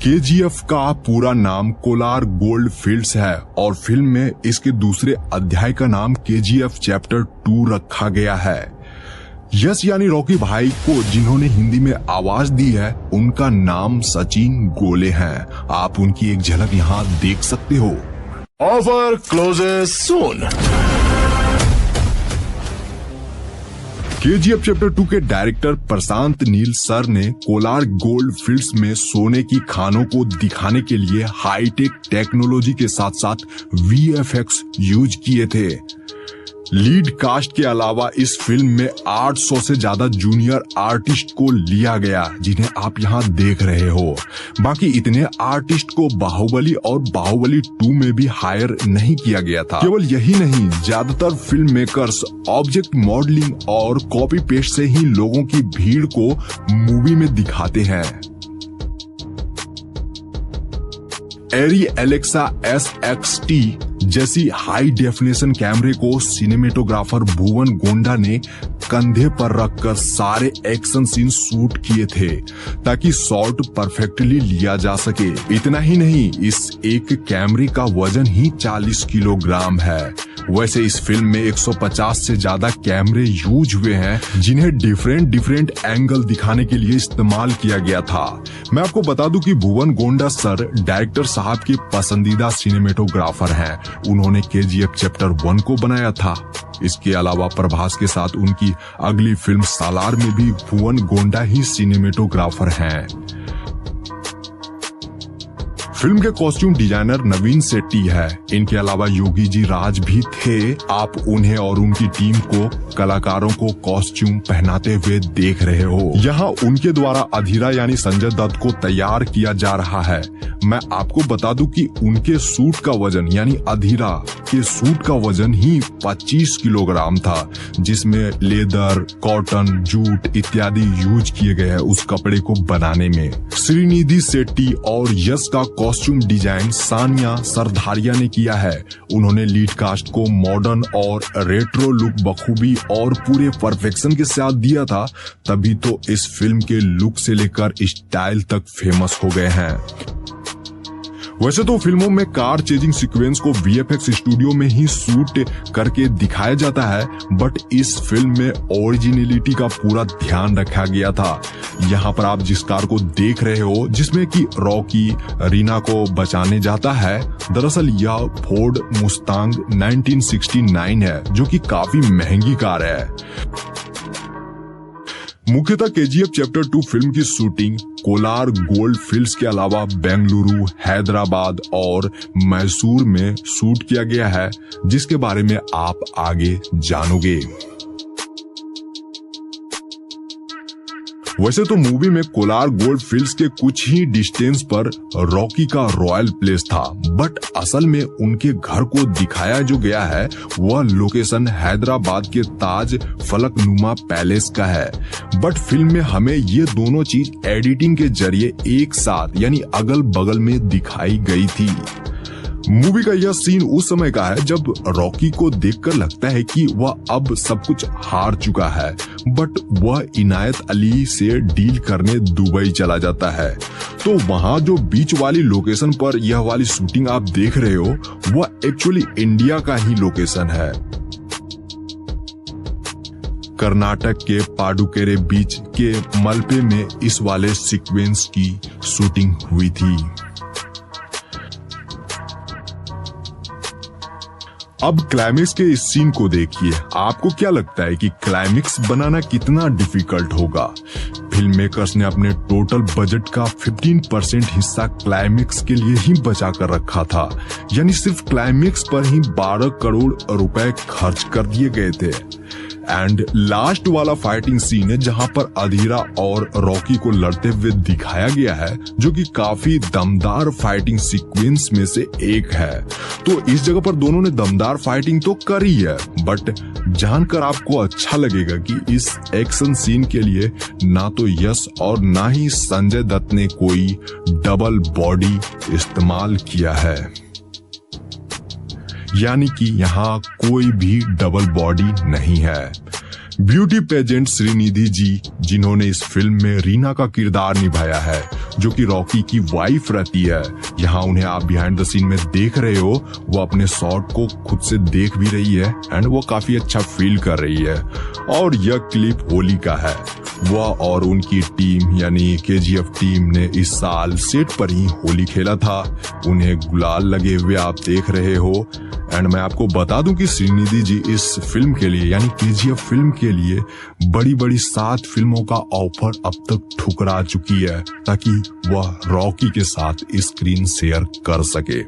KGF का पूरा नाम कोलार गोल्ड फील्ड्स है और फिल्म में इसके दूसरे अध्याय का नाम केजीएफ चैप्टर 2 रखा गया है। यश यानी रॉकी भाई को जिन्होंने हिंदी में आवाज दी है उनका नाम सचिन गोले हैं। आप उनकी एक झलक यहाँ देख सकते हो। ऑफर क्लोजेस सून। केजीएफ चैप्टर 2 के डायरेक्टर प्रशांत नील सर ने कोलार गोल्ड फील्ड्स में सोने की खानों को दिखाने के लिए हाईटेक टेक्नोलॉजी के साथ साथ वीएफएक्स यूज किए थे। लीड कास्ट के अलावा इस फिल्म में 800 से ज्यादा जूनियर आर्टिस्ट को लिया गया जिन्हें आप यहाँ देख रहे हो। बाकी इतने आर्टिस्ट को बाहुबली और बाहुबली 2 में भी हायर नहीं किया गया था। केवल यही नहीं, ज्यादातर फिल्म मेकर्स ऑब्जेक्ट मॉडलिंग और कॉपी पेस्ट से ही लोगों की भीड़ को मूवी में दिखाते हैं। एरी एलेक्सा SXT जैसी हाई डेफिनेशन कैमरे को सिनेमेटोग्राफर भुवन गोंडा ने कंधे पर रखकर सारे एक्शन सीन शूट किए थे ताकि शॉट परफेक्टली लिया जा सके। इतना ही नहीं, इस एक कैमरे का वजन ही 40 किलोग्राम है। वैसे इस फिल्म में 150 से ज्यादा कैमरे यूज हुए हैं जिन्हें डिफरेंट एंगल दिखाने के लिए इस्तेमाल किया गया था। मैं आपको बता दूं कि भुवन गोंडा सर डायरेक्टर साहब के पसंदीदा सिनेमेटोग्राफर हैं। उन्होंने केजीएफ चैप्टर 1 को बनाया था। इसके अलावा प्रभास के साथ उनकी अगली फिल्म सालार में भी भुवन गोंडा ही सिनेमेटोग्राफर हैं। फिल्म के कॉस्ट्यूम डिजाइनर नवीन शेट्टी है। इनके अलावा योगी जी राज भी थे। आप उन्हें और उनकी टीम को कलाकारों को कॉस्ट्यूम पहनाते हुए देख रहे हो। यहाँ उनके द्वारा अधीरा यानी संजय दत्त को तैयार किया जा रहा है। मैं आपको बता दूं कि उनके सूट का वजन यानी अधीरा के सूट का वजन ही 25 किलोग्राम था, जिसमें लेदर, कॉटन, जूट इत्यादि यूज किए गए हैं उस कपड़े को बनाने में। श्रीनिधि शेट्टी और यश का कॉस्ट्यूम डिजाइन सानिया सरधारिया ने किया है। उन्होंने लीड कास्ट को मॉडर्न और रेट्रो लुक बखूबी और पूरे परफेक्शन के साथ दिया था, तभी तो इस फिल्म के लुक से लेकर स्टाइल तक फेमस हो गए हैं। वैसे तो फिल्मों में कार चेजिंग सीक्वेंस को वीएफएक्स स्टूडियो में ही शूट करके दिखाया जाता है, बट इस फिल्म में ओरिजिनलिटी का पूरा ध्यान रखा गया था। यहाँ पर आप जिस कार को देख रहे हो जिसमें कि रॉकी रीना को बचाने जाता है, दरअसल यह फोर्ड मुस्तांग 1969 है जो कि काफी महंगी कार है। मुख्यतः केजीएफ चैप्टर 2 फिल्म की शूटिंग कोलार गोल्ड फील्ड्स के अलावा बेंगलुरु, हैदराबाद और मैसूर में शूट किया गया है, जिसके बारे में आप आगे जानोगे। वैसे तो मूवी में कोलार गोल्ड फील्ड्स के कुछ ही डिस्टेंस पर रॉकी का रॉयल प्लेस था, बट असल में उनके घर को दिखाया जो गया है वह लोकेशन हैदराबाद के ताज फलकनुमा पैलेस का है। बट फिल्म में हमें ये दोनों चीज एडिटिंग के जरिए एक साथ यानी अगल बगल में दिखाई गई थी। मूवी का यह सीन उस समय का है जब रॉकी को देखकर लगता है कि वह अब सब कुछ हार चुका है, बट वह इनायत अली से डील करने दुबई चला जाता है। तो वहां जो बीच वाली लोकेशन पर यह वाली शूटिंग आप देख रहे हो वह एक्चुअली इंडिया का ही लोकेशन है। कर्नाटक के पाडुकेरे बीच के मलपे में इस वाले सीक्वेंस की शूटिंग हुई थी। अब क्लाइमेक्स के इस सीन को देखिए। आपको क्या लगता है कि क्लाइमेक्स बनाना कितना डिफिकल्ट होगा? फिल्म मेकर्स ने अपने टोटल बजट का 15% हिस्सा क्लाइमेक्स के लिए ही बचा कर रखा था, यानी सिर्फ क्लाइमेक्स पर ही 12 करोड़ रुपए खर्च कर दिए गए थे। एंड लास्ट वाला फाइटिंग सीन है जहां पर अधीरा और रॉकी को लड़ते हुए दिखाया गया है, जो कि काफी दमदार फाइटिंग सीक्वेंस में से एक है। तो इस जगह पर दोनों ने दमदार फाइटिंग तो करी है, बट जानकर आपको अच्छा लगेगा कि इस एक्शन सीन के लिए ना तो यश और ना ही संजय दत्त ने कोई डबल बॉडी इस्तेमाल किया है, यानी कि यहाँ कोई भी डबल बॉडी नहीं है। ब्यूटी पेजेंट श्रीनिधि जी, जिन्होंने इस फिल्म में रीना का किरदार निभाया है, जो कि रॉकी की वाइफ रहती है। यहाँ उन्हें आप बिहाइंड द सीन में देख रहे हो, वो अपने शॉट को खुद से देख भी रही है एंड वो काफी अच्छा फील कर रही है। और यह क्लिप होली का है। वह और उनकी टीम यानी केजीएफ टीम ने इस साल सेट पर ही होली खेला था। उन्हें गुलाल लगे हुए आप देख रहे हो। एंड मैं आपको बता दूं कि श्रीनिधि जी इस फिल्म के लिए यानी केजीएफ फिल्म के लिए बड़ी बड़ी 7 फिल्मों का ऑफर अब तक ठुकरा चुकी है, ताकि वह रॉकी के साथ स्क्रीन शेयर कर सके।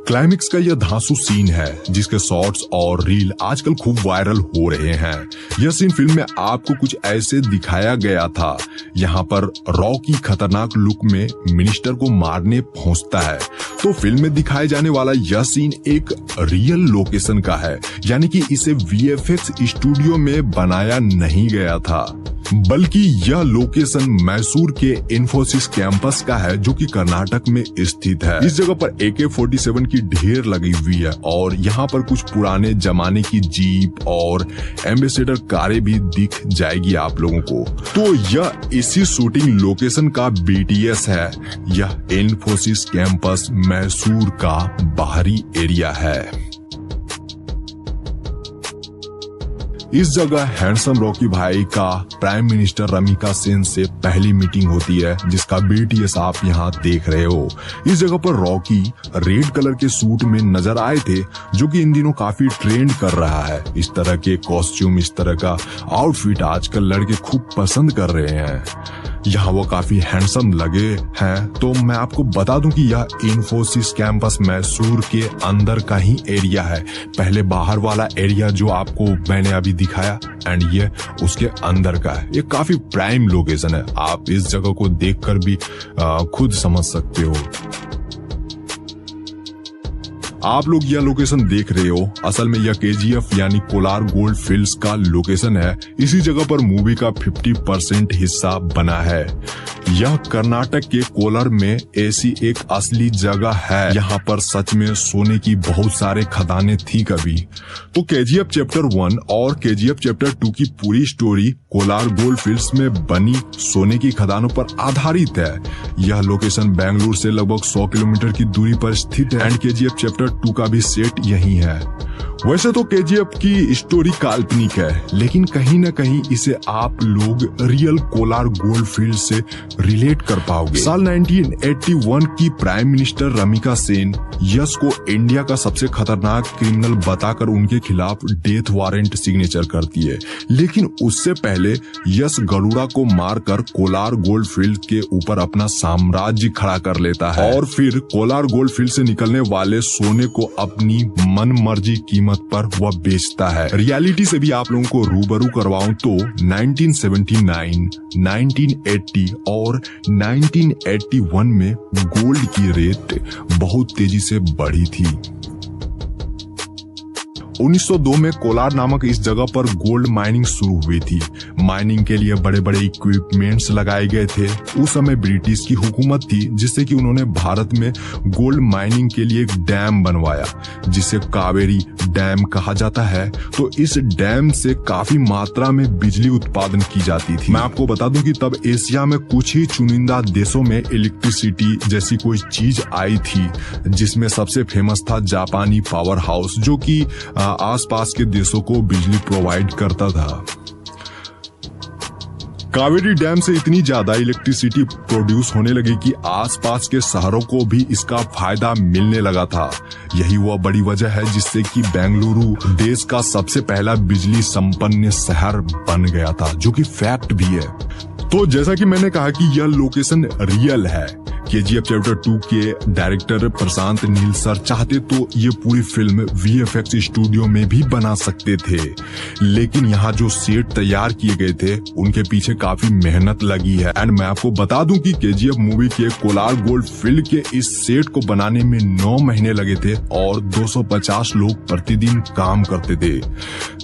क्लाइमेक्स का यह धांसू सीन है जिसके शॉट्स और रील आजकल खूब वायरल हो रहे हैं। यह सीन फिल्म में आपको कुछ ऐसे दिखाया गया था। यहाँ पर रॉकी खतरनाक लुक में मिनिस्टर को मारने पहुंचता है। तो फिल्म में दिखाए जाने वाला यह सीन एक रियल लोकेशन का है, यानी कि इसे वीएफएक्स स्टूडियो में बनाया नहीं गया था, बल्कि यह लोकेशन मैसूर के इन्फोसिस कैंपस का है, जो कि कर्नाटक में स्थित है। इस जगह पर AK-47 की ढेर लगी हुई है और यहाँ पर कुछ पुराने जमाने की जीप और एम्बेसडर कारें भी दिख जाएगी आप लोगों को। तो यह इसी शूटिंग लोकेशन का BTS है। यह इन्फोसिस कैंपस मैसूर का बाहरी एरिया है। इस जगह हैंडसम रॉकी भाई का प्राइम मिनिस्टर रमिका सेन से पहली मीटिंग होती है, जिसका BTS आप यहाँ देख रहे हो। इस जगह पर रॉकी रेड कलर के सूट में नजर आए थे, जो कि इन दिनों काफी ट्रेंड कर रहा है। इस तरह के कॉस्ट्यूम, इस तरह का आउटफिट आजकल लड़के खूब पसंद कर रहे हैं। यहाँ वो काफी हैंडसम लगे हैं। तो मैं आपको बता दूं कि यह इन्फोसिस कैंपस मैसूर के अंदर का ही एरिया है। पहले बाहर वाला एरिया जो आपको मैंने अभी दिखाया एंड ये उसके अंदर का है। ये काफी प्राइम लोकेशन है। आप इस जगह को देखकर भी खुद समझ सकते हो। आप लोग यह लोकेशन देख रहे हो, असल में यह KGF यानी कोलार गोल्ड फील्ड्स का लोकेशन है। इसी जगह पर मूवी का 50% हिस्सा बना है। यह कर्नाटक के कोलार में ऐसी एक असली जगह है। यहाँ पर सच में सोने की बहुत सारे खदानें थी कभी। तो KGF चैप्टर 1 और KGF चैप्टर 2 की पूरी स्टोरी कोलार गोल्ड फील्ड्स में बनी सोने की खदानों पर आधारित है। यह लोकेशन बेंगलुरु से लगभग 100 किलोमीटर की दूरी पर स्थित है एंड KGF चैप्टर 2 का भी सेट यही है। वैसे तो KGF की स्टोरी काल्पनिक है, लेकिन कहीं न कहीं इसे आप लोग रियल कोलार गोल्ड फील्ड से रिलेट कर पाओगे। साल 1981 की प्राइम मिनिस्टर रमिका सेन यश को इंडिया का सबसे खतरनाक क्रिमिनल बताकर उनके खिलाफ डेथ वारंट सिग्नेचर करती है। लेकिन उससे पहले यश गरुड़ा को मारकर कोलार गोल्ड फील्ड के ऊपर अपना साम्राज्य खड़ा कर लेता है और फिर कोलार गोल्ड फील्ड से निकलने वाले सोने को अपनी मन मर्जी कीमत पर वह बेचता है। रियलिटी से भी आप लोगों को रूबरू करवाऊं तो 1979, 1980 और 1981 में गोल्ड की रेट बहुत तेजी से बढ़ी थी। 1902 में कोलार नामक इस जगह पर गोल्ड माइनिंग शुरू हुई थी। माइनिंग के लिए बड़े बड़े इक्विपमेंट्स लगाए गए थे। उस समय ब्रिटिश की हुकूमत थी, जिससे कि उन्होंने भारत में गोल्ड माइनिंग के लिए एक डैम बनवाया, जिसे कावेरी डैम कहा जाता है। तो इस डैम से काफी मात्रा में बिजली उत्पादन की जाती थी। मैं आपको बता दूं कि तब एशिया में कुछ ही चुनिंदा देशों में इलेक्ट्रिसिटी जैसी कोई चीज आई थी, जिसमें सबसे फेमस था जापानी पावर हाउस, जो कि आसपास के देशों को बिजली प्रोवाइड करता था। कावेरी डैम से इतनी ज्यादा इलेक्ट्रिसिटी प्रोड्यूस होने लगी कि आसपास के शहरों को भी इसका फायदा मिलने लगा था। यही वह बड़ी वजह है जिससे कि बेंगलुरु देश का सबसे पहला बिजली संपन्न शहर बन गया था, जो कि फैक्ट भी है। तो जैसा कि मैंने कहा कि यह लोकेशन रियल है। KGF चैप्टर 2 के डायरेक्टर प्रशांत नील सर चाहते तो ये पूरी फिल्म VFX स्टूडियो में भी बना सकते थे, लेकिन यहाँ जो सेट तैयार किए गए थे उनके पीछे काफी मेहनत लगी है। एंड मैं आपको बता दूं कि KGF मूवी के कोलार गोल्ड फील्ड के इस सेट को बनाने में 9 महीने लगे थे और 250 लोग प्रतिदिन काम करते थे।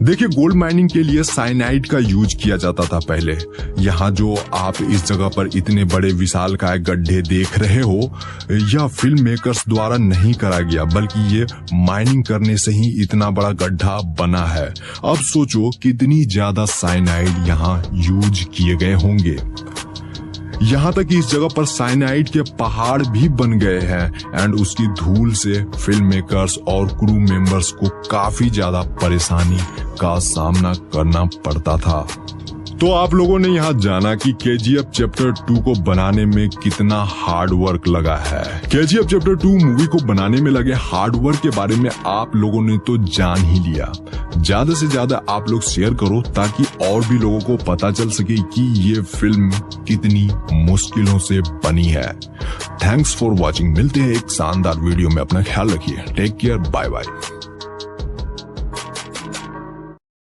देखिए, गोल्ड माइनिंग के लिए साइनाइड का यूज किया जाता था पहले। यहाँ जो आप इस जगह पर इतने बड़े विशालकाय गड्ढे देख देख रहे हो यह फिल्म मेकर्स द्वारा नहीं करा गया, बल्कि ये माइनिंग करने से ही इतना बड़ा गड्ढा बना है। अब सोचो कितनी ज्यादा साइनाइड यहाँ यूज किए गए होंगे। यहाँ तक कि इस जगह पर साइनाइड के पहाड़ भी बन गए हैं एंड उसकी धूल से फिल्म मेकर्स और क्रू मेंबर्स को काफी ज्यादा परेशानी का सामना करना पड़ता था। तो आप लोगों ने यहाँ जाना कि KGF चैप्टर 2 को बनाने में कितना हार्ड वर्क लगा है। KGF चैप्टर 2 मूवी को बनाने में लगे हार्ड वर्क के बारे में आप लोगों ने तो जान ही लिया। ज्यादा से ज्यादा आप लोग शेयर करो ताकि और भी लोगों को पता चल सके कि ये फिल्म कितनी मुश्किलों से बनी है। Thanks for watching. मिलते हैं एक शानदार वीडियो में। अपना ख्याल रखिए। Take care. Bye bye.